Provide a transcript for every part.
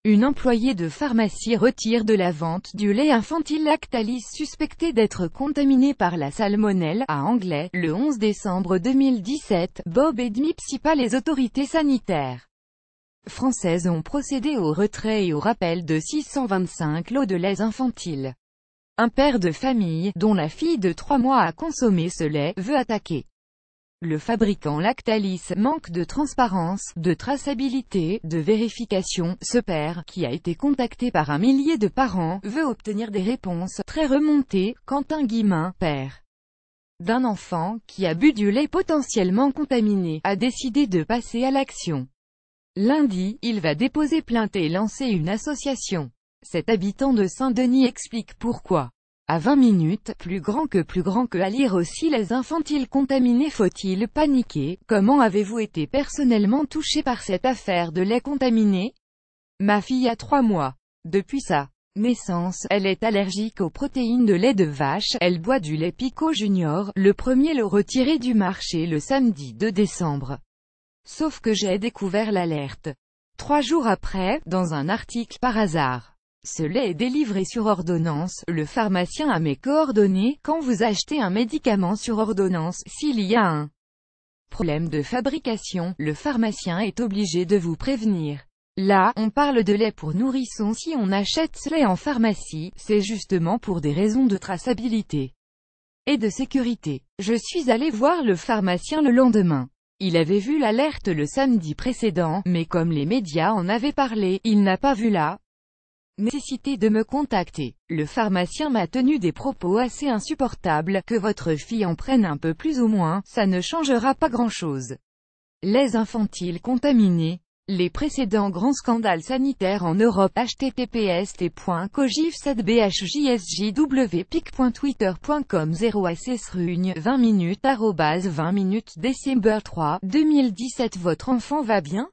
Une employée de pharmacie retire de la vente du lait infantile Lactalis suspecté d'être contaminé par la salmonelle, à Anglet, le 11 décembre 2017. Bob et Dmipsipa. Les autorités sanitaires françaises ont procédé au retrait et au rappel de 625 lots de lait infantile. Un père de famille, dont la fille de 3 mois a consommé ce lait, veut attaquer le fabricant Lactalis. Manque de transparence, de traçabilité, de vérification. Ce père, qui a été contacté par un millier de parents, veut obtenir des réponses très remontées. Quentin Guillemin, père d'un enfant qui a bu du lait potentiellement contaminé, a décidé de passer à l'action. Lundi, il va déposer plainte et lancer une association. Cet habitant de Saint-Denis explique pourquoi. À 20 minutes, plus grand que à lire aussi les infantiles contaminés. Faut-il paniquer? Comment avez-vous été personnellement touché par cette affaire de lait contaminé? Ma fille a 3 mois. Depuis sa naissance, elle est allergique aux protéines de lait de vache. Elle boit du lait Pico Junior, le premier lot retiré du marché le samedi 2 décembre. Sauf que j'ai découvert l'alerte 3 jours après, dans un article par hasard. Ce lait est délivré sur ordonnance. Le pharmacien a mes coordonnées. Quand vous achetez un médicament sur ordonnance, s'il y a un problème de fabrication, le pharmacien est obligé de vous prévenir. Là, on parle de lait pour nourrissons. Si on achète ce lait en pharmacie, c'est justement pour des raisons de traçabilité et de sécurité. Je suis allé voir le pharmacien le lendemain. Il avait vu l'alerte le samedi précédent, mais comme les médias en avaient parlé, il n'a pas vu la nécessité de me contacter. Le pharmacien m'a tenu des propos assez insupportables. Que votre fille en prenne un peu plus ou moins, ça ne changera pas grand-chose. Lait infantiles contaminés. Les précédents grands scandales sanitaires en Europe. https://cojif7bhjsjwpic.twitter.com 0assrugne 20 minutes @20 minutes December 3, 2017. Votre enfant va bien?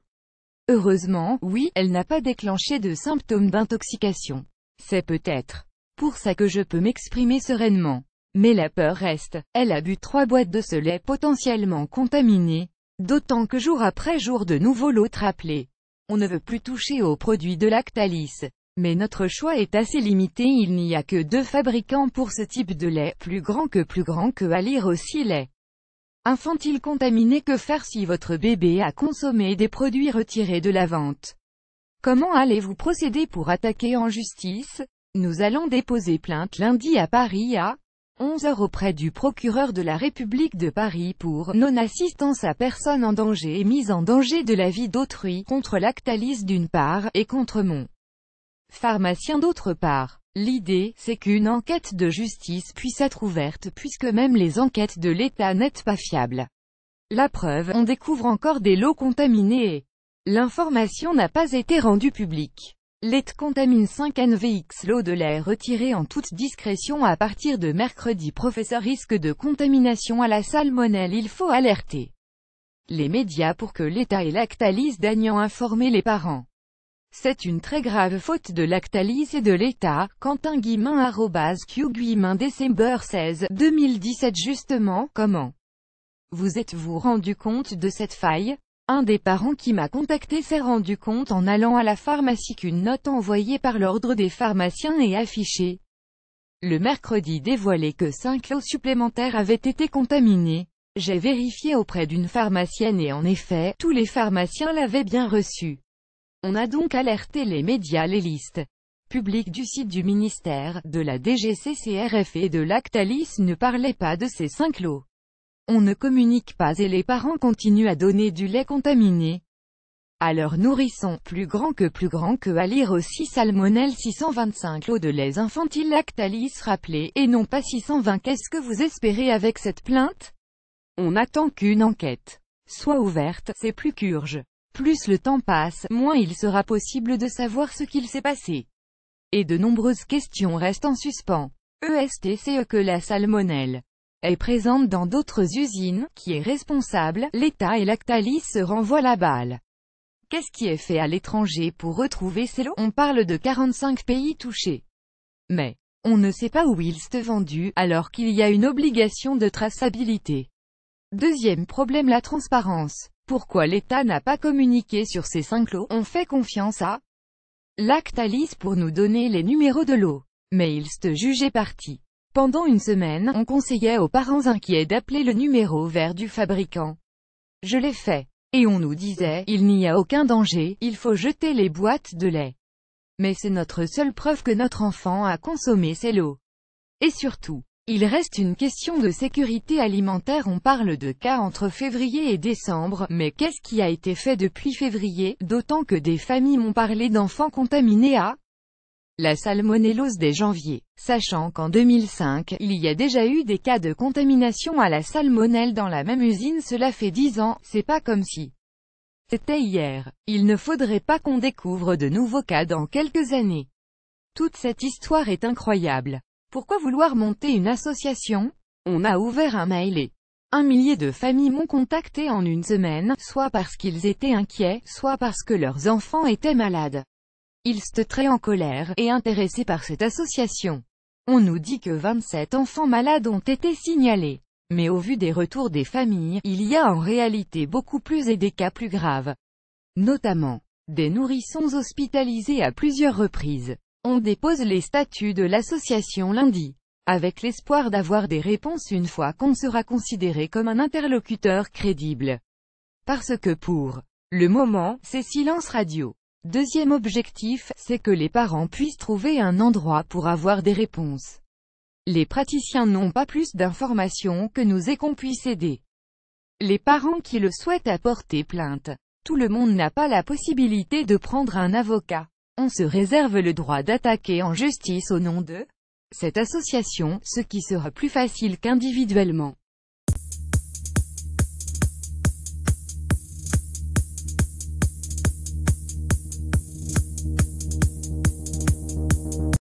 Heureusement, oui, elle n'a pas déclenché de symptômes d'intoxication. C'est peut-être pour ça que je peux m'exprimer sereinement. Mais la peur reste. Elle a bu 3 boîtes de ce lait potentiellement contaminé. D'autant que jour après jour de nouveaux lots rappelés. On ne veut plus toucher aux produits de Lactalis. Mais notre choix est assez limité. Il n'y a que 2 fabricants pour ce type de lait. Plus grand que à lire aussi lait infantile contaminé. Que faire si votre bébé a consommé des produits retirés de la vente? Comment allez-vous procéder pour attaquer en justice? Nous allons déposer plainte lundi à Paris à 11 h auprès du procureur de la République de Paris pour non-assistance à personne en danger et mise en danger de la vie d'autrui, contre Lactalis d'une part, et contre mon pharmacien d'autre part. L'idée, c'est qu'une enquête de justice puisse être ouverte puisque même les enquêtes de l'État n'étaient pas fiables. La preuve, on découvre encore des lots contaminés et l'information n'a pas été rendue publique. Lait contamine 5 NVX lots de lait retirés en toute discrétion à partir de mercredi. Professeur risque de contamination à la salmonelle. Il faut alerter les médias pour que l'État et Lactalis daignent informer les parents. C'est une très grave faute de Lactalis et de l'État. Quentin Guillemin @Q Guillemin December 16, 2017. Justement, comment vous êtes-vous rendu compte de cette faille? Un des parents qui m'a contacté s'est rendu compte en allant à la pharmacie qu'une note envoyée par l'ordre des pharmaciens et affichée le mercredi dévoilait que 5 lots supplémentaires avaient été contaminés. J'ai vérifié auprès d'une pharmacienne et en effet, tous les pharmaciens l'avaient bien reçu. On a donc alerté les médias. Les listes publiques du site du ministère, de la DGCCRF et de Lactalis ne parlaient pas de ces 5 lots. On ne communique pas et les parents continuent à donner du lait contaminé à leurs nourrissons. Plus grand que à lire aussi salmonelle. 625 lots de lait infantile Lactalis rappelés, et non pas 620. Qu'est-ce que vous espérez avec cette plainte? On attend qu'une enquête soit ouverte. C'est plus qu'urgent. Plus le temps passe, moins il sera possible de savoir ce qu'il s'est passé. Et de nombreuses questions restent en suspens. ESTCE que la salmonelle est présente dans d'autres usines, qui est responsable? L'État et Lactalis se renvoient la balle. Qu'est-ce qui est fait à l'étranger pour retrouver ces lots? On parle de 45 pays touchés. Mais on ne sait pas où ils sont vendus, alors qu'il y a une obligation de traçabilité. Deuxième problème, la transparence. Pourquoi l'État n'a pas communiqué sur ces 5 lots? On fait confiance à Lactalis pour nous donner les numéros de l'eau. Mais ils se jugeaient partis. Pendant une semaine, on conseillait aux parents inquiets d'appeler le numéro vert du fabricant. Je l'ai fait. Et on nous disait, il n'y a aucun danger, il faut jeter les boîtes de lait. Mais c'est notre seule preuve que notre enfant a consommé ses lots. Et surtout, il reste une question de sécurité alimentaire. On parle de cas entre février et décembre, mais qu'est-ce qui a été fait depuis février, d'autant que des familles m'ont parlé d'enfants contaminés à la salmonellose dès janvier, sachant qu'en 2005, il y a déjà eu des cas de contamination à la salmonelle dans la même usine. Cela fait 10 ans, c'est pas comme si c'était hier. Il ne faudrait pas qu'on découvre de nouveaux cas dans quelques années. Toute cette histoire est incroyable. Pourquoi vouloir monter une association? On a ouvert un mail et 1 millier de familles m'ont contacté en une semaine, soit parce qu'ils étaient inquiets, soit parce que leurs enfants étaient malades. Ils étaient très en colère et intéressés par cette association. On nous dit que 27 enfants malades ont été signalés. Mais au vu des retours des familles, il y a en réalité beaucoup plus et des cas plus graves. Notamment, des nourrissons hospitalisés à plusieurs reprises. On dépose les statuts de l'association lundi, avec l'espoir d'avoir des réponses une fois qu'on sera considéré comme un interlocuteur crédible. Parce que pour le moment, c'est silence radio. Deuxième objectif, c'est que les parents puissent trouver un endroit pour avoir des réponses. Les praticiens n'ont pas plus d'informations que nous et qu'on puisse aider les parents qui le souhaitent à porter plainte. Tout le monde n'a pas la possibilité de prendre un avocat. On se réserve le droit d'attaquer en justice au nom de cette association, ce qui sera plus facile qu'individuellement.